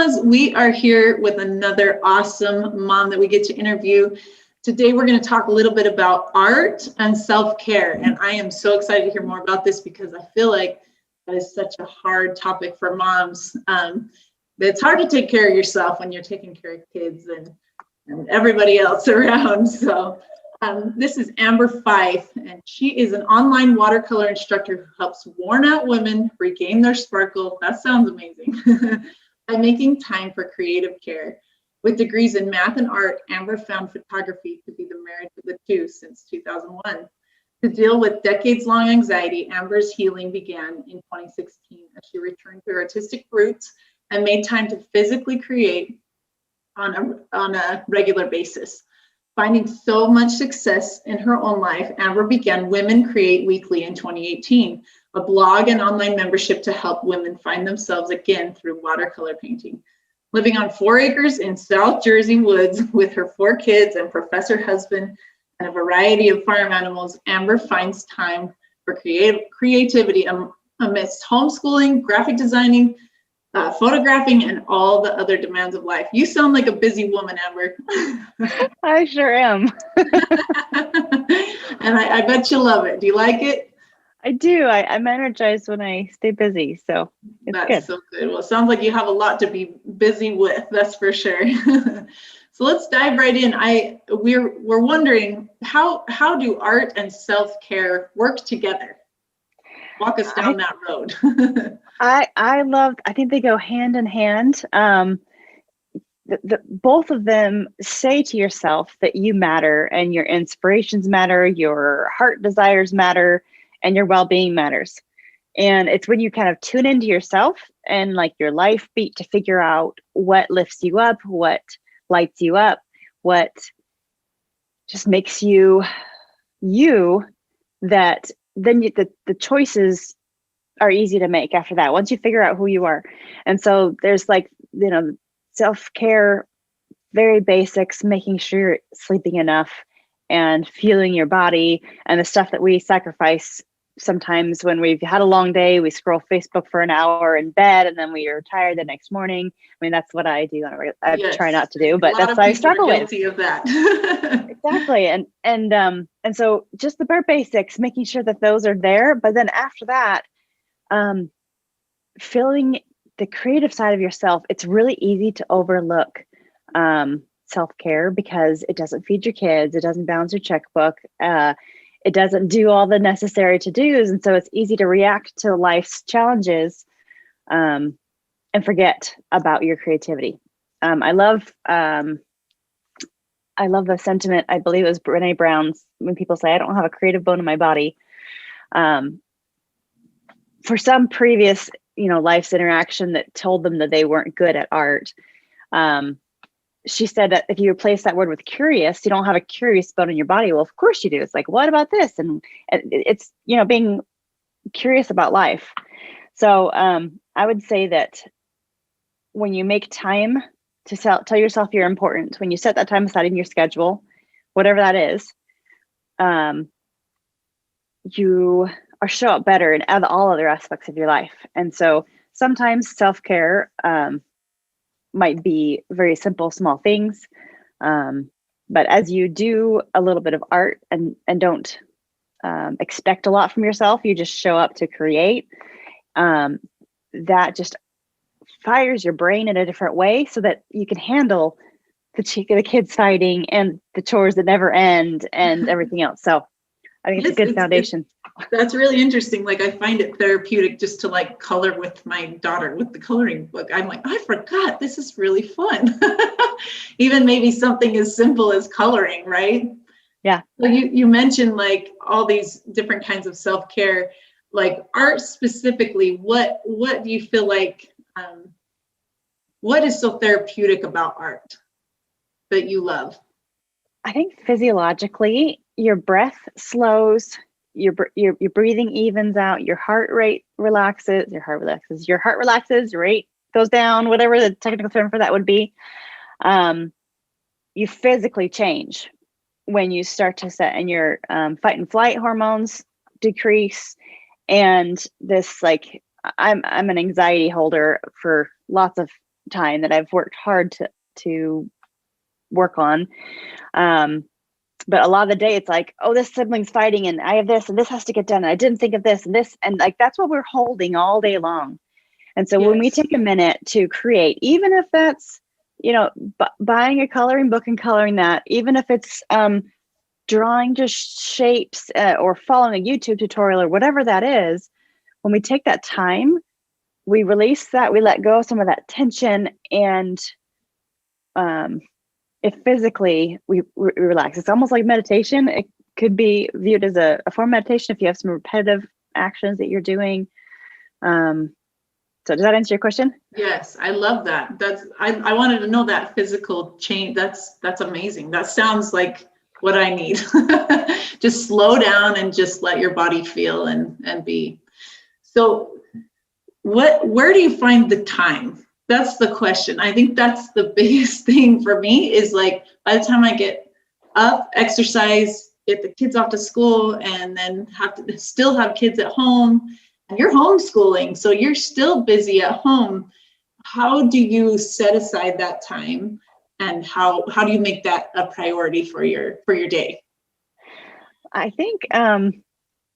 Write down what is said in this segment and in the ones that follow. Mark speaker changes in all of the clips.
Speaker 1: mamas. We are here with another awesome mom that we get to interview. Today, we're going to talk a little bit about art and self-care. And I am so excited to hear more about this because I feel like that is such a hard topic for moms. It's hard to take care of yourself when you're taking care of kids and everybody else around. So this is Amber Fife, and she is an online watercolor instructor who helps worn out women regain their sparkle. That sounds amazing. By making time for creative care. With degrees in math and art, Amber found photography to be the marriage of the two since 2001. To deal with decades-long anxiety, Amber's healing began in 2016 as she returned to her artistic roots and made time to physically create on a regular basis. Finding so much success in her own life, Amber began Women Create Weekly in 2018, a blog and online membership to help women find themselves again through watercolor painting. Living on 4 acres in South Jersey woods with her 4 kids and professor husband and a variety of farm animals, Amber finds time for creativity amidst homeschooling, graphic designing, photographing, and all the other demands of life. You sound like a busy woman, Amber.
Speaker 2: I sure am.
Speaker 1: And I bet you love it. Do you like it?
Speaker 2: I do. I'm energized when I stay busy, so it's
Speaker 1: That's
Speaker 2: good.
Speaker 1: So good. Well, it sounds like you have a lot to be busy with, that's for sure. So let's dive right in. We're wondering, how do art and self-care work together? Walk us down that road.
Speaker 2: I think they go hand in hand. Both of them say to yourself that you matter and your inspirations matter, your heart desires matter, and your well-being matters. And it's when you kind of tune into yourself and like your life beat to figure out what lifts you up, what lights you up, what just makes you, that then the choices are easy to make after that, once you figure out who you are. And so there's self-care, very basics, making sure you're sleeping enough and feeling your body, and the stuff that we sacrifice sometimes when we've had a long day. We scroll Facebook for an hour in bed and then we are tired the next morning. I mean, that's what I do. I
Speaker 1: Yes.
Speaker 2: try not to do, but that's what I struggle with.
Speaker 1: Guilty of that.
Speaker 2: Exactly. And so just the bare basics, making sure that those are there. But then after that, feeling the creative side of yourself. It's really easy to overlook self-care because it doesn't feed your kids. It doesn't balance your checkbook. It doesn't do all the necessary to-dos. And so it's easy to react to life's challenges and forget about your creativity. I love the sentiment, I believe it was Brene Brown's, when people say, I don't have a creative bone in my body. For some previous, life's interaction that told them that they weren't good at art. She said that if you replace that word with curious, you don't have a curious bone in your body. Well, of course you do. It's like, what about this? And it's, being curious about life. So I would say that when you make time to tell yourself you're important, when you set that time aside in your schedule, whatever that is, you show up better in all other aspects of your life. And so sometimes self-care might be very simple, small things. But as you do a little bit of art and don't expect a lot from yourself, you just show up to create, that just fires your brain in a different way so that you can handle the kids fighting and the chores that never end and everything else. So I think it's a good foundation.
Speaker 1: That's really interesting. Like, I find it therapeutic just to color with my daughter with the coloring book. I'm like, I forgot, this is really fun. Even maybe something as simple as coloring, right?
Speaker 2: Yeah.
Speaker 1: So you mentioned all these different kinds of self-care, art specifically. What do you feel like, what is so therapeutic about art that you love?
Speaker 2: I think physiologically, your breath slows, your breathing evens out, your heart relaxes, your rate goes down, whatever the technical term for that would be. You physically change when you start to set, and your fight and flight hormones decrease. And this, I'm an anxiety holder for lots of time that I've worked hard to work on. But a lot of the day it's like, oh, this sibling's fighting and I have this and this has to get done. And I didn't think of this and this. And like, that's what we're holding all day long. And so when we take a minute to create, even if that's, buying a coloring book and coloring that, even if it's drawing just shapes or following a YouTube tutorial or whatever that is, when we take that time, we release that, we let go of some of that tension, and if physically we relax. It's almost like meditation. It could be viewed as a form of meditation if you have some repetitive actions that you're doing. So does that answer your question?
Speaker 1: Yes, I love that. I wanted to know that physical change. That's amazing. That sounds like what I need. Just slow down and just let your body feel and be. So where do you find the time? That's the question. I think that's the biggest thing for me is like, by the time I get up, exercise, get the kids off to school, and then have to still have kids at home, and you're homeschooling, so you're still busy at home. How do you set aside that time, and how do you make that a priority for your day?
Speaker 2: I think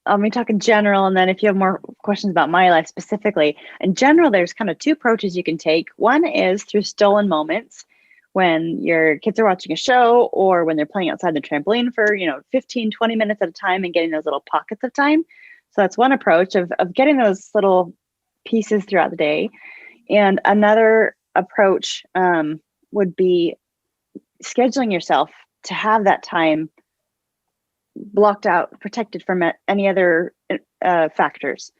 Speaker 2: let me talk in general, and then if you have more questions about my life specifically. In general, there's kind of two approaches you can take. One is through stolen moments, when your kids are watching a show or when they're playing outside the trampoline for 15, 20 minutes at a time and getting those little pockets of time. So that's one approach of getting those little pieces throughout the day. And another approach would be scheduling yourself to have that time blocked out, protected from any other factors.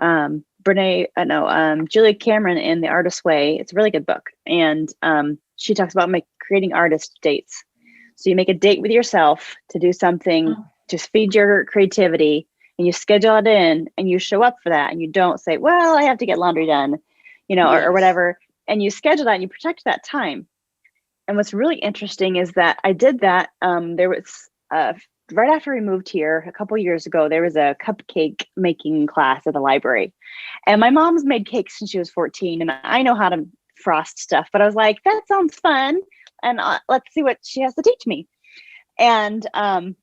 Speaker 2: Julia Cameron in The Artist's Way, it's a really good book. And she talks about creating artist dates. So you make a date with yourself to do something, just feed your creativity, and you schedule it in and you show up for that. And you don't say, well, I have to get laundry done, or whatever. And you schedule that and you protect that time. And what's really interesting is that I did that. There was right after we moved here a couple years ago, there was a cupcake making class at the library. And my mom's made cakes since she was 14. And I know how to frost stuff, but I was like, that sounds fun. And let's see what she has to teach me. And I'm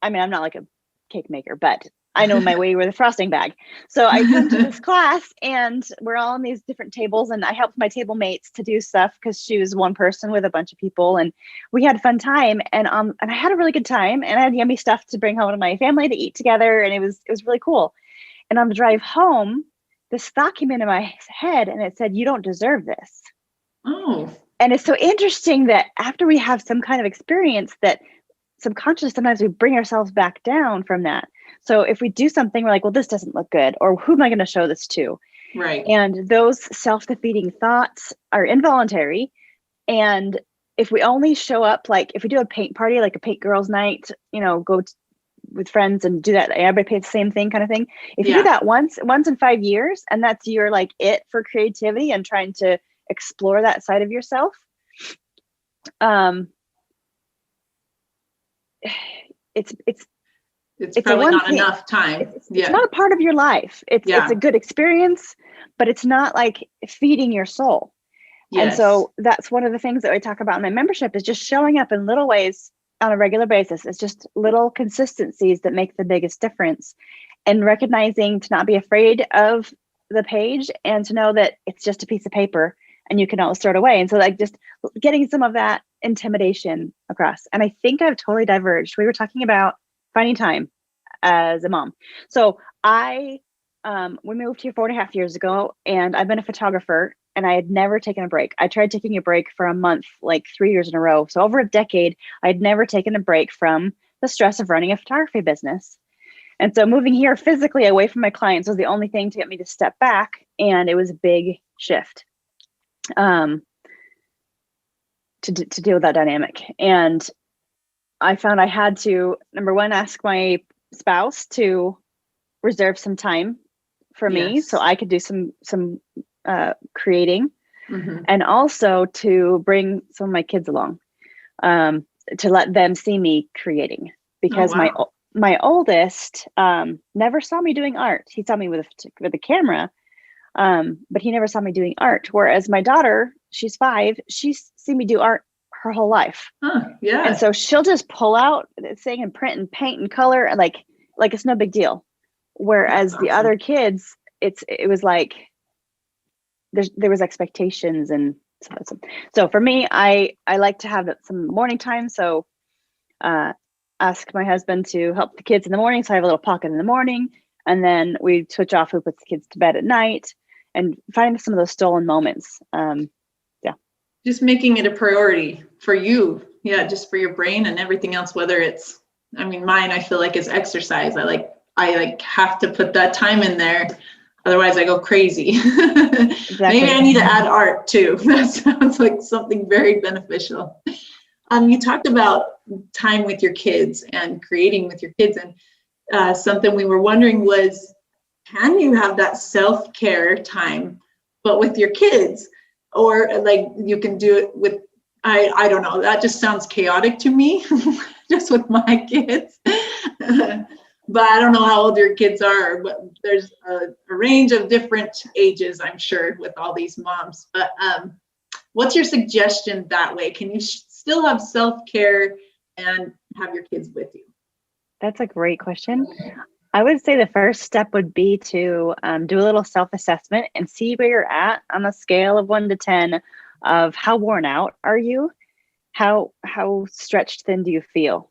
Speaker 2: not like a cake maker, but I know my way with a frosting bag. So I come to this class and we're all on these different tables, and I helped my table mates to do stuff because she was one person with a bunch of people, and we had a fun time. And I had a really good time, and I had yummy stuff to bring home to my family to eat together. And it was really cool. And on the drive home, this thought came into my head and it said, you don't deserve this.
Speaker 1: Oh.
Speaker 2: And it's so interesting that after we have some kind of experience, that subconscious, sometimes we bring ourselves back down from that. So if we do something, we're like, well, this doesn't look good, or who am I going to show this to?
Speaker 1: Right.
Speaker 2: And those self-defeating thoughts are involuntary. And if we only show up, like if we do a paint party, like a paint girls night, with friends and do that, everybody pays the same thing kind of thing. If you do that once in 5 years, and that's your like it for creativity and trying to explore that side of yourself,
Speaker 1: it's probably not enough time.
Speaker 2: It's not a part of your life. It's a good experience, but it's not like feeding your soul. Yes. And so that's one of the things that I talk about in my membership, is just showing up in little ways on a regular basis. It's just little consistencies that make the biggest difference, and recognizing to not be afraid of the page, and to know that it's just a piece of paper and you can always throw it away. And so like just getting some of that intimidation across. And I think I've totally diverged. We were talking about finding time as a mom. So we moved here 4.5 years ago, and I've been a photographer, and I had never taken a break. I tried taking a break for a month, like 3 years in a row. So over a decade, I had never taken a break from the stress of running a photography business. And so moving here physically away from my clients was the only thing to get me to step back. And it was a big shift to deal with that dynamic. And I found I had to, number one, ask my spouse to reserve some time for me so I could do some creating, and also to bring some of my kids along, to let them see me creating, because my oldest never saw me doing art. He saw me with a camera, But he never saw me doing art. Whereas my daughter, she's 5, she's seen me do art her whole life.
Speaker 1: Yeah.
Speaker 2: And so she'll just pull out this thing and print and paint and color, and like it's no big deal. Whereas the other kids, it was like there was expectations. And so for me, I like to have some morning time. So ask my husband to help the kids in the morning. So I have a little pocket in the morning, and then we switch off who puts the kids to bed at night, and find some of those stolen moments.
Speaker 1: Just making it a priority for you. Yeah. Just for your brain and everything else, whether it's, I mean, mine, I feel like is exercise. I have to put that time in there. Otherwise I go crazy. Exactly. Maybe I need to add art too. That sounds like something very beneficial. You talked about time with your kids and creating with your kids, and something we were wondering was, can you have that self-care time, but with your kids? Or like you can do it with, I don't know, that just sounds chaotic to me, just with my kids. But I don't know how old your kids are, but there's a range of different ages, I'm sure, with all these moms. But what's your suggestion that way? Can you still have self-care and have your kids with you?
Speaker 2: That's a great question. I would say the first step would be to do a little self-assessment and see where you're at on a scale of 1 to 10 of how worn out are you? How stretched thin do you feel?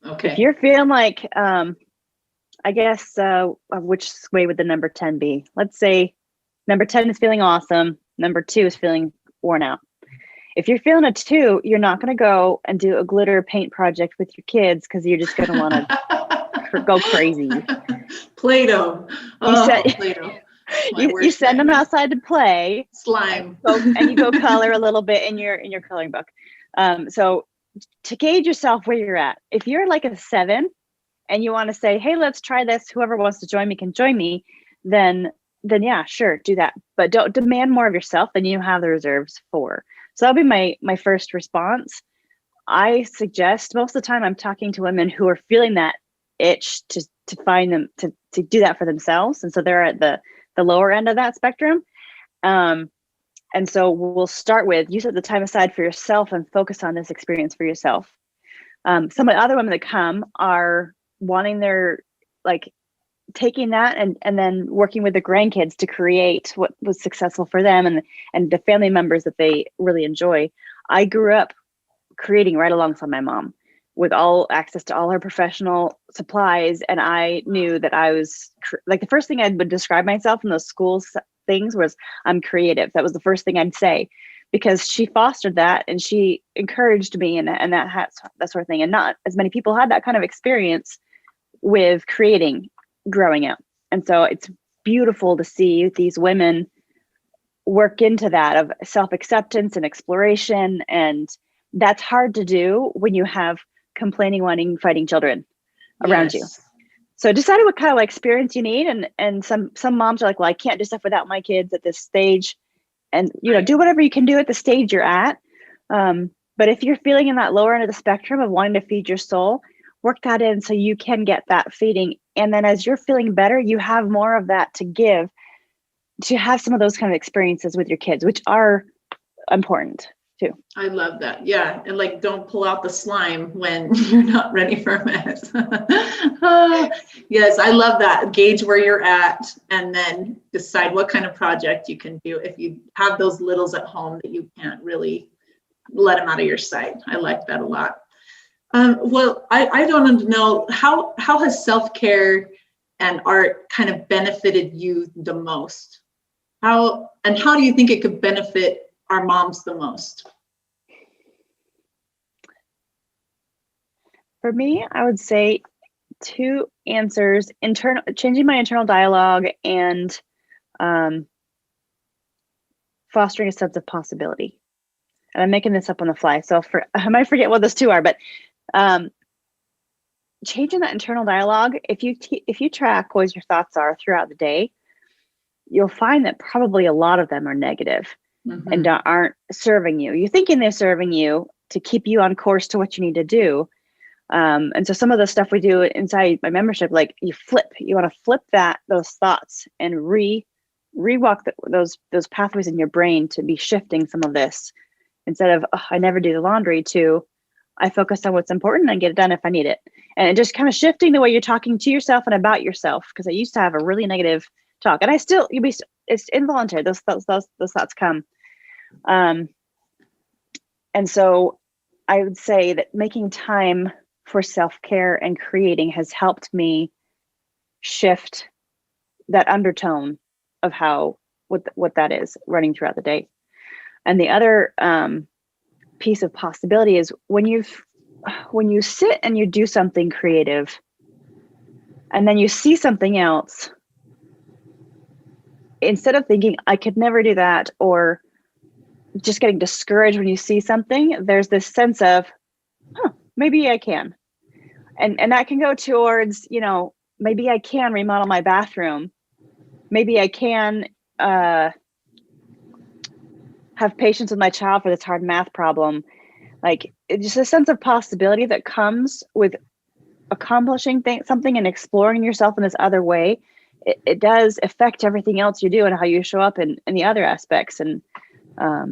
Speaker 1: Okay.
Speaker 2: If you're feeling like, I guess, which way would the number 10 be? Let's say number 10 is feeling awesome. Number 2 is feeling worn out. If you're feeling a 2, you're not going to go and do a glitter paint project with your kids because you're just going to want to go crazy.
Speaker 1: Play-Doh. Play-Doh.
Speaker 2: You send them outside to play.
Speaker 1: Slime.
Speaker 2: And you go color a little bit in your coloring book. So to gauge yourself where you're at, if you're like a 7 and you want to say, hey, let's try this, whoever wants to join me can join me, then yeah, sure, do that. But don't demand more of yourself than you have the reserves for. So that'll be my first response. I suggest most of the time I'm talking to women who are feeling that itch to find them to do that for themselves. And so they're at the lower end of that spectrum. And so we'll start with, you set the time aside for yourself and focus on this experience for yourself. Some of the other women that come are wanting their, like, taking that and then working with the grandkids to create what was successful for them and the family members that they really enjoy. I grew up creating right alongside my mom with all access to all her professional supplies. And I knew that I was like, the first thing I would describe myself in those school things was I'm creative. That was the first thing I'd say, because she fostered that and she encouraged me and that sort of thing. And not as many people had that kind of experience with creating growing up. And so it's beautiful to see these women work into that of self-acceptance and exploration. And that's hard to do when you have complaining, wanting, fighting children around you. So decide what kind of experience you need. And some moms are like, well, I can't do stuff without my kids at this stage. And, do whatever you can do at the stage you're at. But if you're feeling in that lower end of the spectrum of wanting to feed your soul, work that in so you can get that feeding. And then as you're feeling better, you have more of that to give, to have some of those kind of experiences with your kids, which are important too.
Speaker 1: I love that. Yeah. And like, don't pull out the slime when you're not ready for a mess. Yes, I love that. Gauge where you're at and then decide what kind of project you can do if you have those littles at home that you can't really let them out of your sight. I like that a lot. Well, I don't know, how has self-care and art kind of benefited you the most? How do you think it could benefit our moms the most?
Speaker 2: For me, I would say 2 answers: changing my internal dialogue and fostering a sense of possibility. And I'm making this up on the fly, so I might forget what those 2 are, but changing that internal dialogue, if you track what your thoughts are throughout the day, you'll find that probably a lot of them are negative. Mm-hmm. And aren't serving you. You're thinking they're serving you to keep you on course to what you need to do. And so some of the stuff we do inside my membership, like you want to flip those thoughts and rewalk those pathways in your brain to be shifting some of this, instead of, oh, I never do the laundry, to I focus on what's important and get it done if I need it. And just kind of shifting the way you're talking to yourself and about yourself. Because I used to have a really negative talk, and I still, it's involuntary. Those thoughts come. And so I would say that making time for self-care and creating has helped me shift that undertone of what that is running throughout the day. And the other piece of possibility is when you sit and you do something creative and then you see something else, instead of thinking I could never do that, or just getting discouraged when you see something, there's this sense of, maybe I can. And that can go towards, maybe I can remodel my bathroom. Maybe I can have patience with my child for this hard math problem. Like, it's just a sense of possibility that comes with accomplishing something and exploring yourself in this other way. It does affect everything else you do and how you show up in the other aspects. And I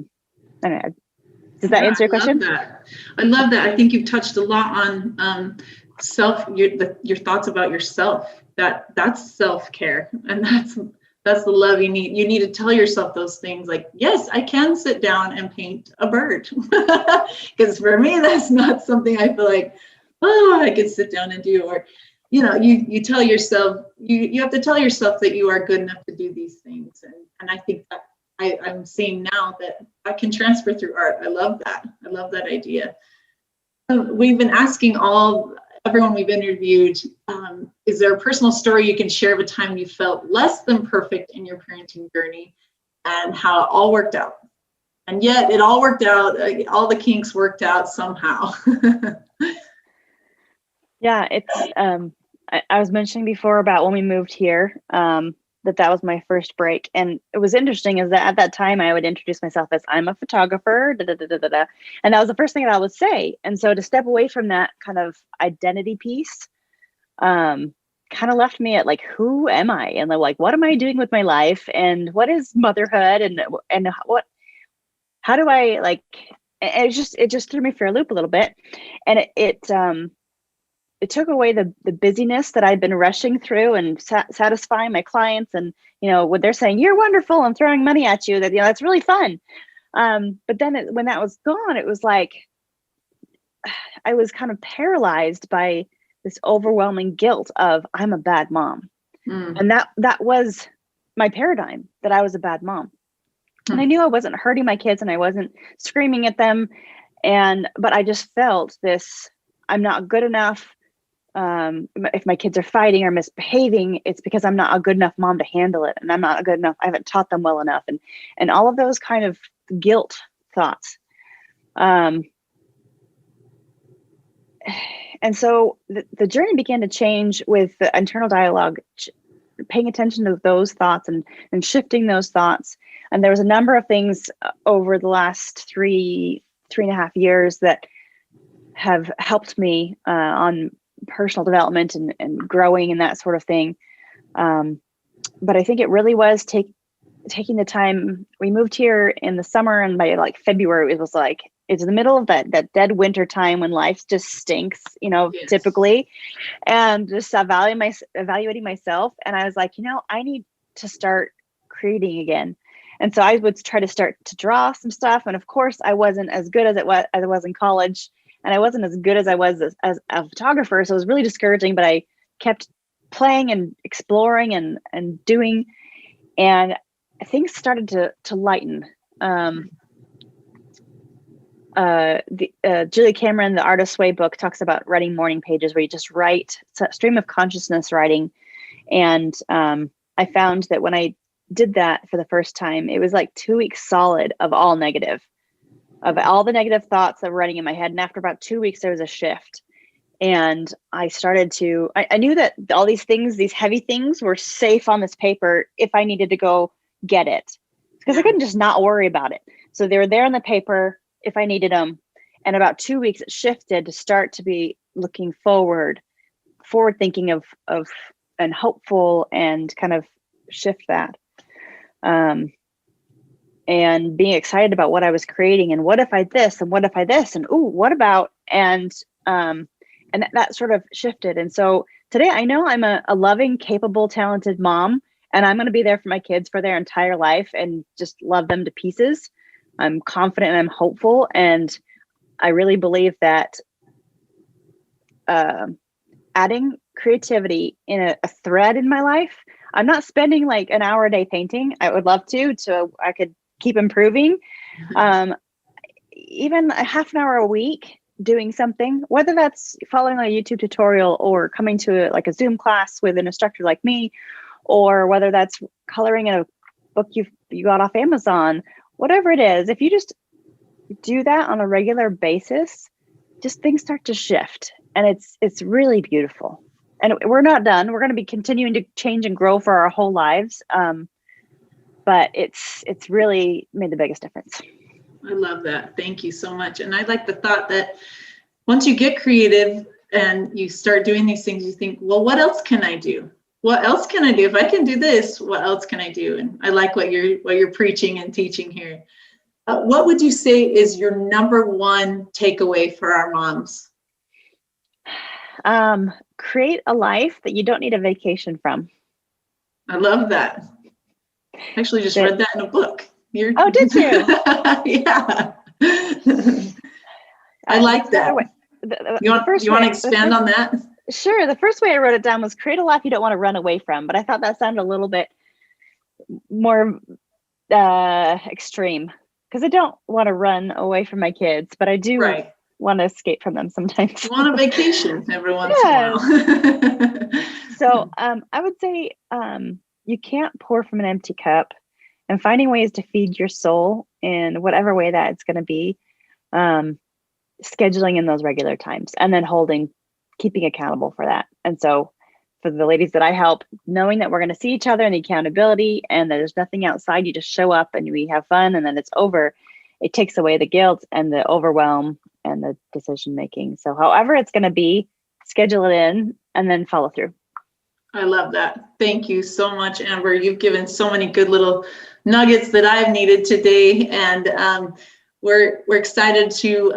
Speaker 2: don't know. Does that answer your question?
Speaker 1: I love that. I think you've touched a lot on your thoughts about yourself. That's self-care, and that's the love you need. You need to tell yourself those things, like, yes, I can sit down and paint a bird. Because for me, that's not something I feel like, I could sit down and do. Or, you tell yourself, you have to tell yourself that you are good enough to do these things. And I think that I'm seeing now that I can transfer through art. I love that. I love that idea. We've been asking everyone we've interviewed, is there a personal story you can share of a time you felt less than perfect in your parenting journey and how it all worked out? And yet it all worked out. All the kinks worked out somehow.
Speaker 2: Yeah, it's, I was mentioning before about when we moved here, that was my first break. And it was interesting is that at that time I would introduce myself as, I'm a photographer, da, da, da, da, da, da. And that was the first thing that I would say. And so to step away from that kind of identity piece, kind of left me at like, who am I? And like, what am I doing with my life? And what is motherhood? And how do I like, it just threw me for a loop a little bit. And it took away the busyness that I'd been rushing through and satisfying my clients. And, when they're saying, you're wonderful and throwing money at you, that, that's really fun. But then when that was gone, it was like, I was kind of paralyzed by this overwhelming guilt of, I'm a bad mom. And that was my paradigm, that I was a bad mom. And I knew I wasn't hurting my kids and I wasn't screaming at them. But I just felt this, I'm not good enough. If my kids are fighting or misbehaving, it's because I'm not a good enough mom to handle it. And I'm not a good enough, I haven't taught them well enough. And all of those kind of guilt thoughts. And so the journey began to change with the internal dialogue, paying attention to those thoughts and shifting those thoughts. And there was a number of things over the last three and a half years that have helped me on personal development and growing and that sort of thing. But I think it really was taking the time. We moved here in the summer, and by like February, it was like, it's the middle of that dead winter time when life just stinks, yes. Typically, and just evaluating myself. And I was like, I need to start creating again. And so I would try to start to draw some stuff. And of course I wasn't as good as I was in college. And I wasn't as good as I was as a photographer. So it was really discouraging, but I kept playing and exploring and doing, and things started to lighten. Julia Cameron, the Artist's Way book, talks about writing morning pages where you just write, stream of consciousness writing. And I found that when I did that for the first time, it was like 2 weeks solid of all the negative thoughts that were running in my head. And after about 2 weeks, there was a shift. And I started I knew that all these things, these heavy things, were safe on this paper if I needed to go get it, because I couldn't just not worry about it. So they were there on the paper if I needed them. And about 2 weeks, it shifted to start to be looking forward thinking of and hopeful, and kind of shift that. and being excited about what I was creating, and what if I this, and what if I this, and ooh, what about, and that sort of shifted. And so today I know I'm a loving, capable, talented mom, and I'm going to be there for my kids for their entire life and just love them to pieces. I'm confident and I'm hopeful, and I really believe that adding creativity in a thread in my life. I'm not spending like an hour a day painting. I would love to, so I could keep improving. Even a half an hour a week doing something, whether that's following a YouTube tutorial or coming to like a Zoom class with an instructor like me, or whether that's coloring in a book you got off Amazon, whatever it is, if you just do that on a regular basis, just things start to shift, and it's really beautiful. And we're not done. We're going to be continuing to change and grow for our whole lives. But it's really made the biggest difference.
Speaker 1: I love that. Thank you so much. And I like the thought that once you get creative and you start doing these things, you think, well, what else can I do? What else can I do? If I can do this, what else can I do? And I like what you're preaching and teaching here. What would you say is your number one takeaway for our moms?
Speaker 2: Create a life that you don't need a vacation from.
Speaker 1: I love that. I actually just read that in a book.
Speaker 2: Oh, did you?
Speaker 1: Yeah. I like that. You want to expand on that?
Speaker 2: Sure. The first way I wrote it down was create a life you don't want to run away from, but I thought that sounded a little bit more extreme, because I don't want to run away from my kids, but I do want to escape from them sometimes.
Speaker 1: You want a vacation every once in a while.
Speaker 2: So I would say you can't pour from an empty cup, and finding ways to feed your soul in whatever way that it's going to be, scheduling in those regular times, and then keeping accountable for that. And so for the ladies that I help, knowing that we're going to see each other and the accountability, and that there's nothing outside, you just show up and we have fun, and then it's over. It takes away the guilt and the overwhelm and the decision making. So however it's going to be, schedule it in and then follow through.
Speaker 1: I love that. Thank you so much, Amber. You've given so many good little nuggets that I've needed today. And we're excited to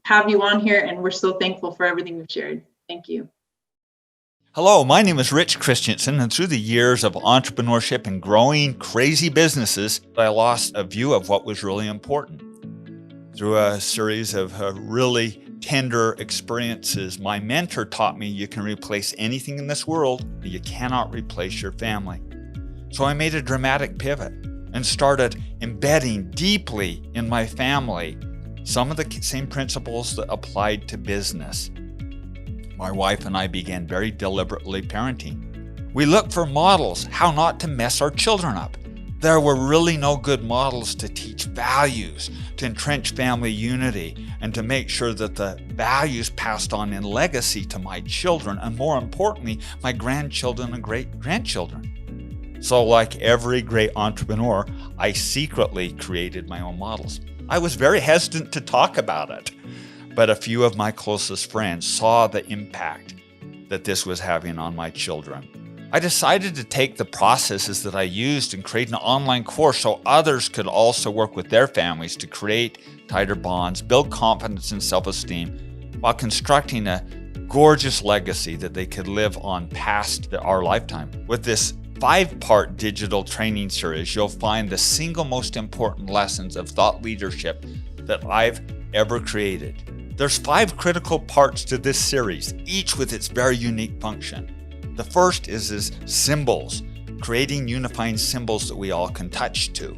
Speaker 1: have you on here, and we're so thankful for everything you've shared. Thank you.
Speaker 3: Hello, my name is Rich Christensen, and through the years of entrepreneurship and growing crazy businesses, I lost a view of what was really important. Through a series of really tender experiences, my mentor taught me you can replace anything in this world, but you cannot replace your family. So I made a dramatic pivot and started embedding deeply in my family some of the same principles that applied to business. My wife and I began very deliberately parenting. We looked for models, how not to mess our children up. There were really no good models to teach values, to entrench family unity, and to make sure that the values passed on in legacy to my children, and more importantly, my grandchildren and great-grandchildren. So like every great entrepreneur, I secretly created my own models. I was very hesitant to talk about it, but a few of my closest friends saw the impact that this was having on my children. I decided to take the processes that I used and create an online course so others could also work with their families to create tighter bonds, build confidence and self-esteem, while constructing a gorgeous legacy that they could live on past our lifetime. With this 5-part digital training series, you'll find the single most important lessons of thought leadership that I've ever created. There's 5 critical parts to this series, each with its very unique function. The first is symbols, creating unifying symbols that we all can touch to.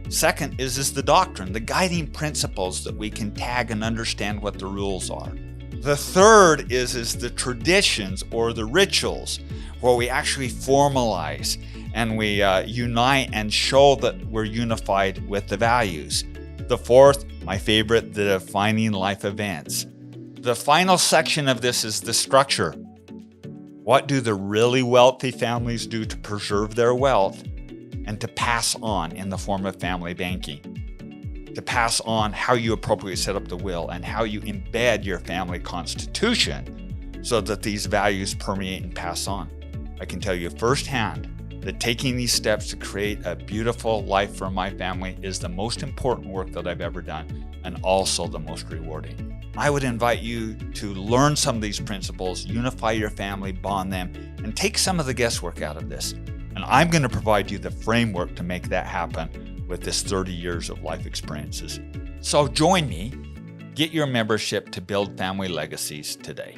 Speaker 3: Second is the doctrine, the guiding principles that we can tag and understand what the rules are. The third is the traditions or the rituals, where we actually formalize and we unite and show that we're unified with the values. The fourth, my favorite, the defining life events. The final section of this is the structure. What do the really wealthy families do to preserve their wealth and to pass on in the form of family banking? To pass on how you appropriately set up the will and how you embed your family constitution so that these values permeate and pass on. I can tell you firsthand that taking these steps to create a beautiful life for my family is the most important work that I've ever done, and also the most rewarding. I would invite you to learn some of these principles, unify your family, bond them, and take some of the guesswork out of this. And I'm going to provide you the framework to make that happen with this 30 years of life experiences. So join me, get your membership to build family legacies today.